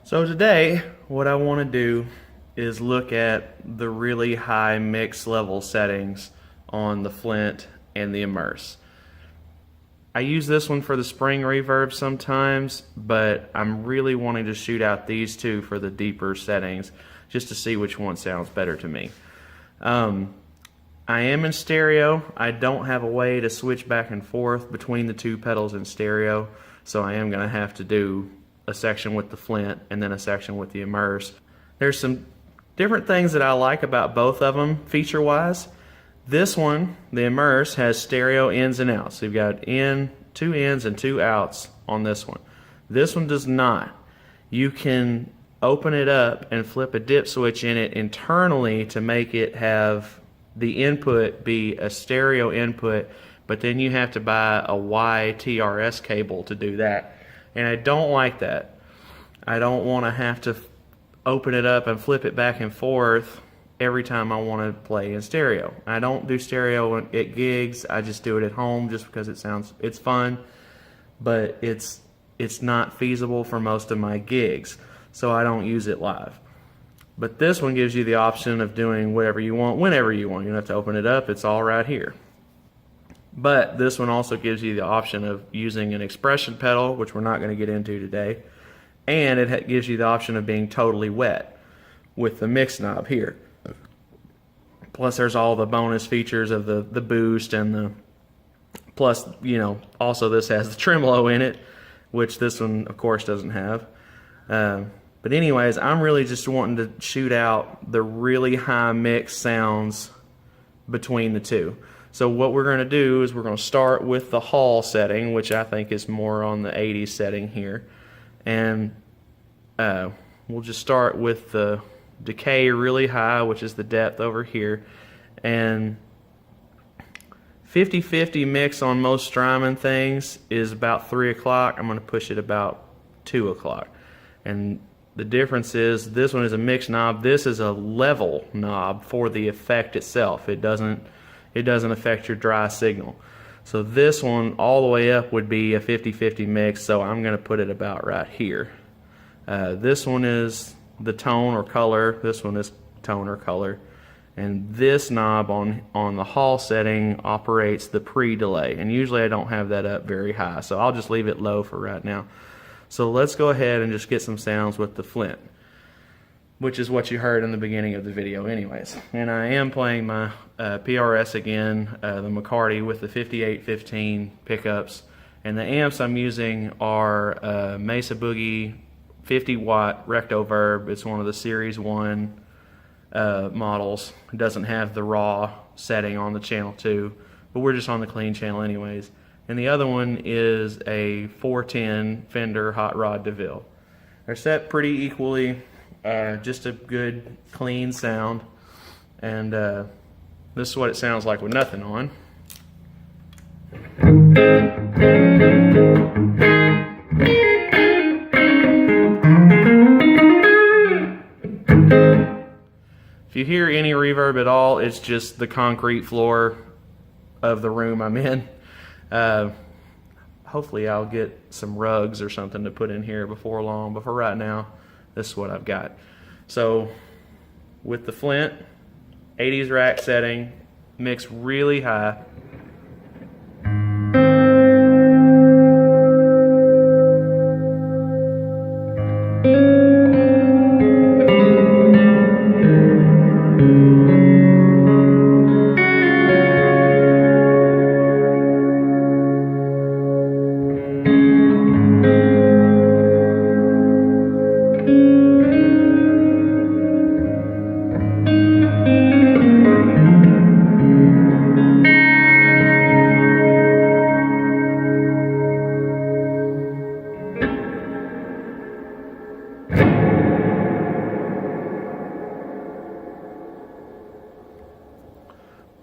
So today, what I want to do is look at the really high mix level settings on the Flint and the Immerse. I use this one for the spring reverb sometimes, but I'm really wanting to shoot out these two for the deeper settings just to see which one sounds better to me. I am in stereo. I don't have a way to switch back and forth between the two pedals in stereo, so I am going to have to do a section with the Flint and then a section with the Immerse. There's some different things that I like about both of them feature wise. This one, the Immerse, has stereo ins and outs. So you've got two ins and two outs on this one. This one does not. You can open it up and flip a dip switch in it internally to make it have the input be a stereo input, but then you have to buy a YTRS cable to do that. And I don't like that. I don't want to have to open it up and flip it back and forth every time I want to play in stereo. I don't do stereo at gigs. I just do it at home just because it's fun, but it's not feasible for most of my gigs, so I don't use it live. But this one gives you the option of doing whatever you want, whenever you want. You don't have to open it up. It's all right here. But this one also gives you the option of using an expression pedal, which we're not going to get into today, and it gives you the option of being totally wet with the mix knob here. Plus there's all the bonus features of the boost and the, plus, you know, also this has the tremolo in it, which this one of course doesn't have. But anyways, I'm really just wanting to shoot out the really high mix sounds between the two. So what we're going to do is we're going to start with the Hall setting, which I think is more on the 80s setting here. And we'll just start with the decay really high, which is the depth over here. And 50-50 mix on most Strymon things is about 3 o'clock. I'm going to push it about 2 o'clock. And the difference is this one is a mix knob. This is a level knob for the effect itself. It doesn't affect your dry signal. So this one all the way up would be a 50-50 mix, so I'm going to put it about right here. This one is the tone or color. This one is tone or color. And this knob on the Hall setting operates the pre-delay. And usually I don't have that up very high, so I'll just leave it low for right now. So let's go ahead and just get some sounds with the Flint, which is what you heard in the beginning of the video anyways. And I am playing my PRS again, the McCarty with the 5815 pickups. And the amps I'm using are Mesa Boogie 50 watt Rectoverb. It's one of the Series 1 models. It doesn't have the raw setting on the channel 2, but we're just on the clean channel anyways. And the other one is a 410 Fender Hot Rod Deville. They're set pretty equally. Just a good clean sound, and this is what it sounds like with nothing on. If you hear any reverb at all, it's just the concrete floor of the room I'm in. Hopefully I'll get some rugs or something to put in here before long, but for right now this is what I've got. So with the Flint, 80s rack setting, mix really high.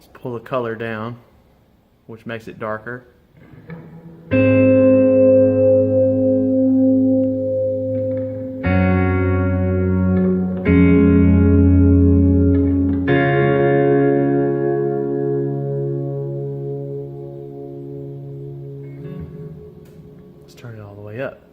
Let's pull the color down, which makes it darker. Let's turn it all the way up.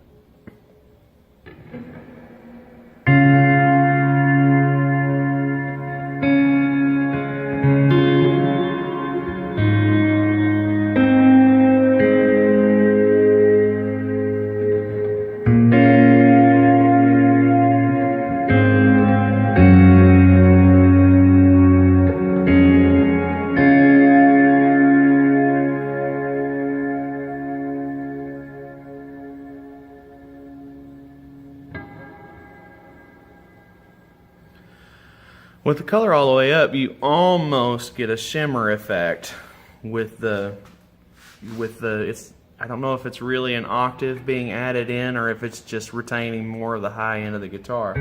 With the color all the way up, you almost get a shimmer effect with the it's, I don't know if it's really an octave being added in or if it's just retaining more of the high end of the guitar.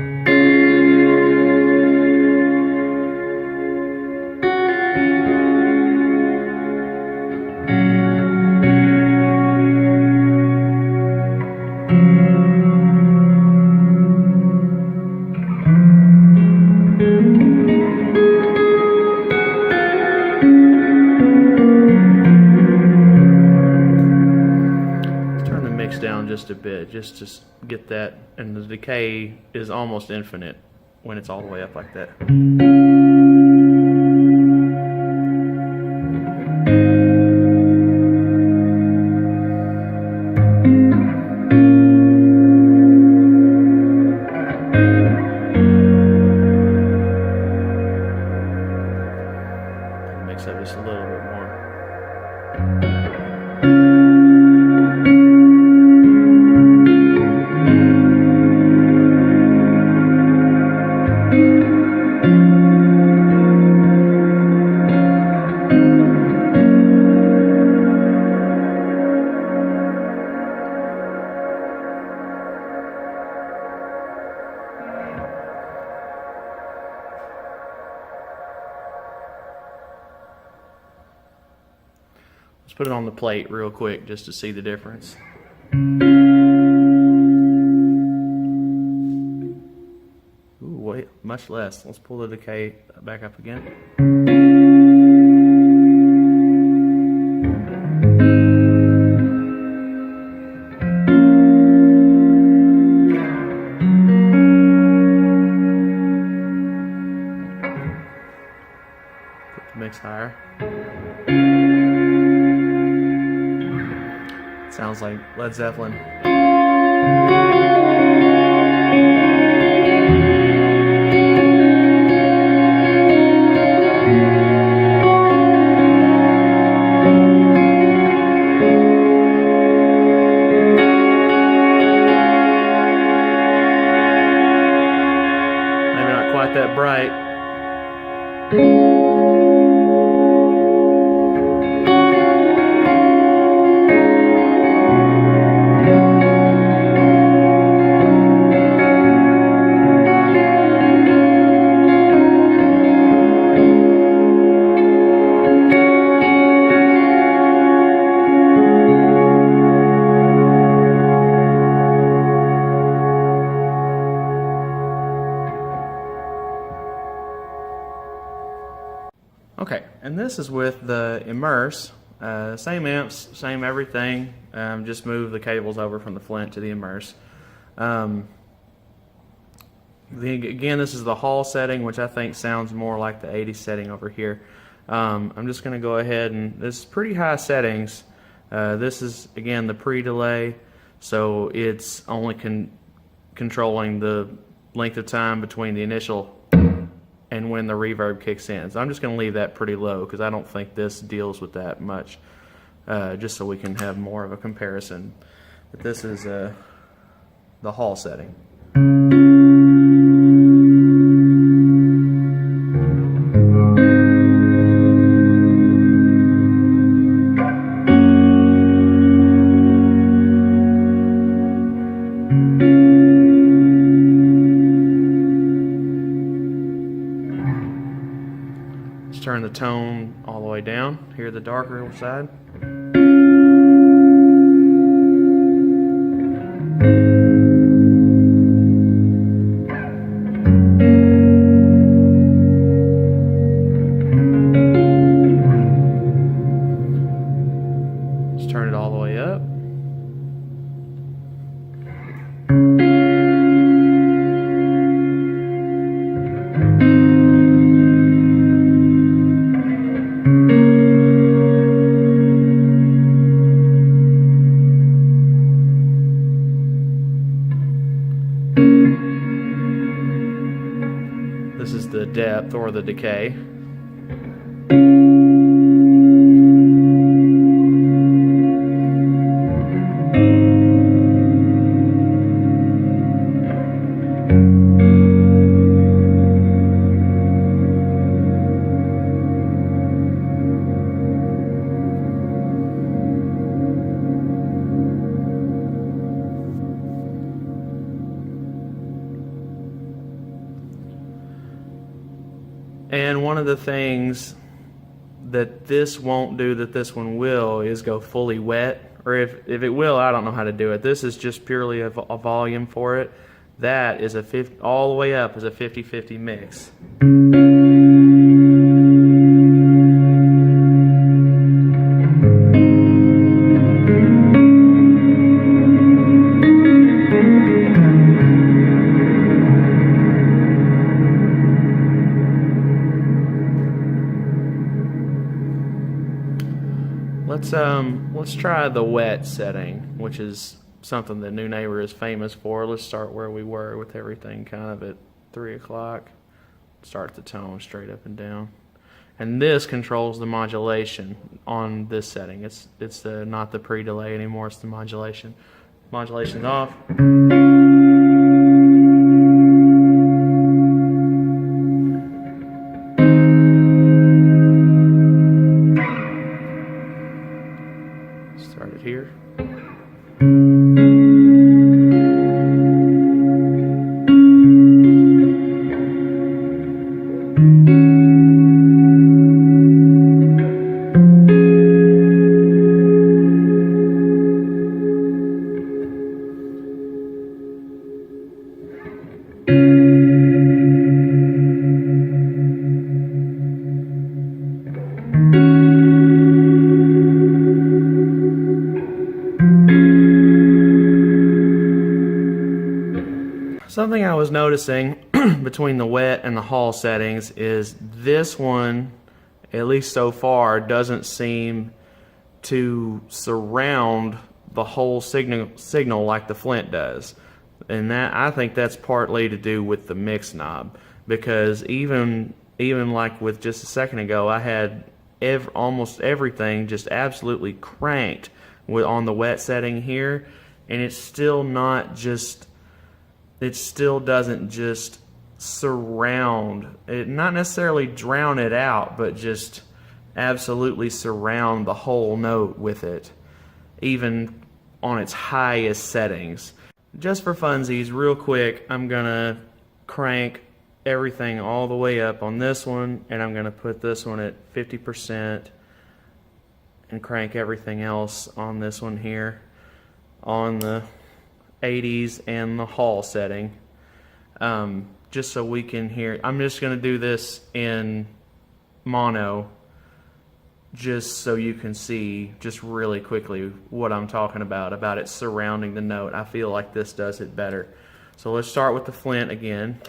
Down just a bit, just to get that, and the decay is almost infinite when it's all the way up like that. Mix up just a little bit more. Let's put it on the plate real quick just to see the difference. Ooh, wait, much less. Let's pull the decay back up again. Put the mix higher. Sounds like Led Zeppelin. Maybe not quite that bright. Okay, and this is with the Immerse. Same amps, same everything, just move the cables over from the Flint to the Immerse. Again, this is the Hall setting, which I think sounds more like the 80s setting over here. I'm just going to go ahead and, this is pretty high settings. This is, again, the pre-delay, so it's only controlling the length of time between the initial and when the reverb kicks in. So I'm just going to leave that pretty low because I don't think this deals with that much, just so we can have more of a comparison. But this is the Hall setting. Let's turn the tone all the way down. Hear the darker side. Let's turn it all the way up. This is the depth or the decay. And one of the things that this won't do that this one will is go fully wet. Or if it will, I don't know how to do it. This is just purely a volume for it. That is all the way up is a 50-50 mix. Let's try the wet setting, which is something that Neunaber is famous for. Let's start where we were with everything kind of at 3 o'clock. Start the tone straight up and down. And this controls the modulation on this setting. It's not the pre-delay anymore, it's the modulation. Modulation's off. Start it here. Something I was noticing between the wet and the hall settings is this one, at least so far, doesn't seem to surround the whole signal like the Flint does. And that, I think that's partly to do with the mix knob, because even like with just a second ago, I had almost everything just absolutely cranked on the wet setting here, and it's still not just. It still doesn't just surround it, not necessarily drown it out, but just absolutely surround the whole note with it, even on its highest settings. Just for funsies, real quick, I'm gonna crank everything all the way up on this one, and I'm gonna put this one at 50% and crank everything else on this one here on the 80s and the hall setting, just so we can hear. I'm just going to do this in mono just so you can see just really quickly what I'm talking about it surrounding the note. I feel like this does it better. So let's start with the Flint again.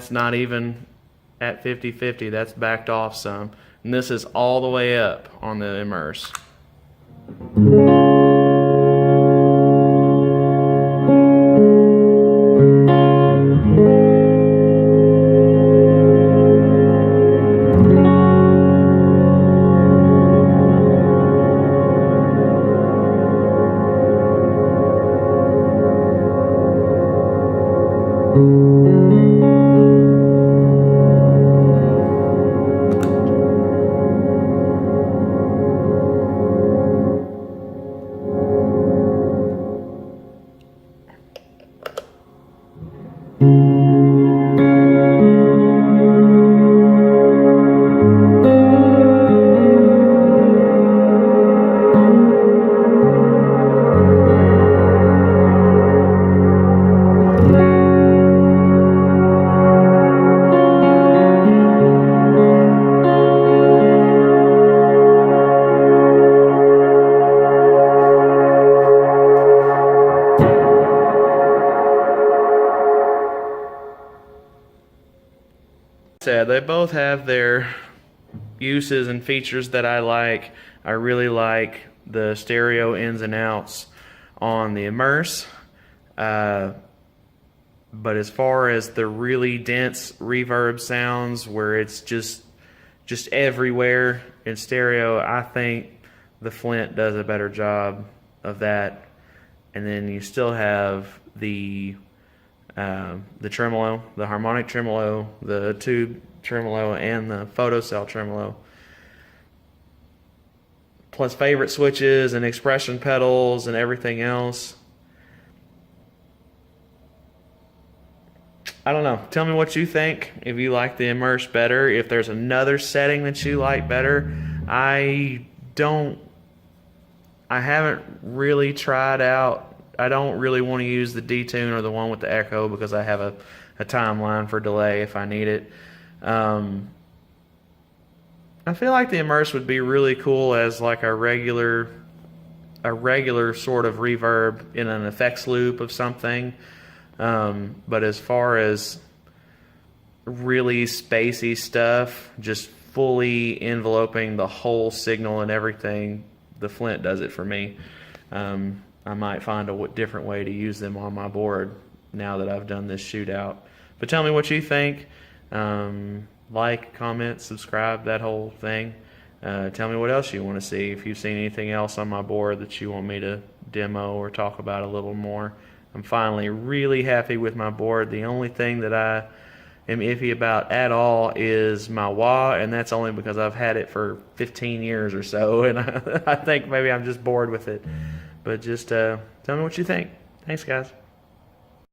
that's not even at 50-50. That's backed off some. And this is all the way up on the Immerse. They both have their uses and features that I like. I really like the stereo ins and outs on the Immerse, but as far as the really dense reverb sounds where it's just everywhere in stereo, I think the Flint does a better job of that. And then you still have the tremolo, the harmonic tremolo, the tube tremolo, and the photocell tremolo, plus favorite switches and expression pedals and everything else. I don't know. Tell me what you think. If you like the Immerse better, if there's another setting that you like better. I haven't really tried out. I don't really want to use the detune or the one with the echo because I have a timeline for delay if I need it. I feel like the Immerse would be really cool as like a regular sort of reverb in an effects loop of something. But as far as really spacey stuff, just fully enveloping the whole signal and everything, the Flint does it for me. I might find a different way to use them on my board now that I've done this shootout. But tell me what you think. Like, comment, subscribe, that whole thing. Tell me what else you want to see. If you've seen anything else on my board that you want me to demo or talk about a little more. I'm finally really happy with my board. The only thing that I am iffy about at all is my wah, and that's only because I've had it for 15 years or so, and I think maybe I'm just bored with it. But just tell me what you think. Thanks, guys.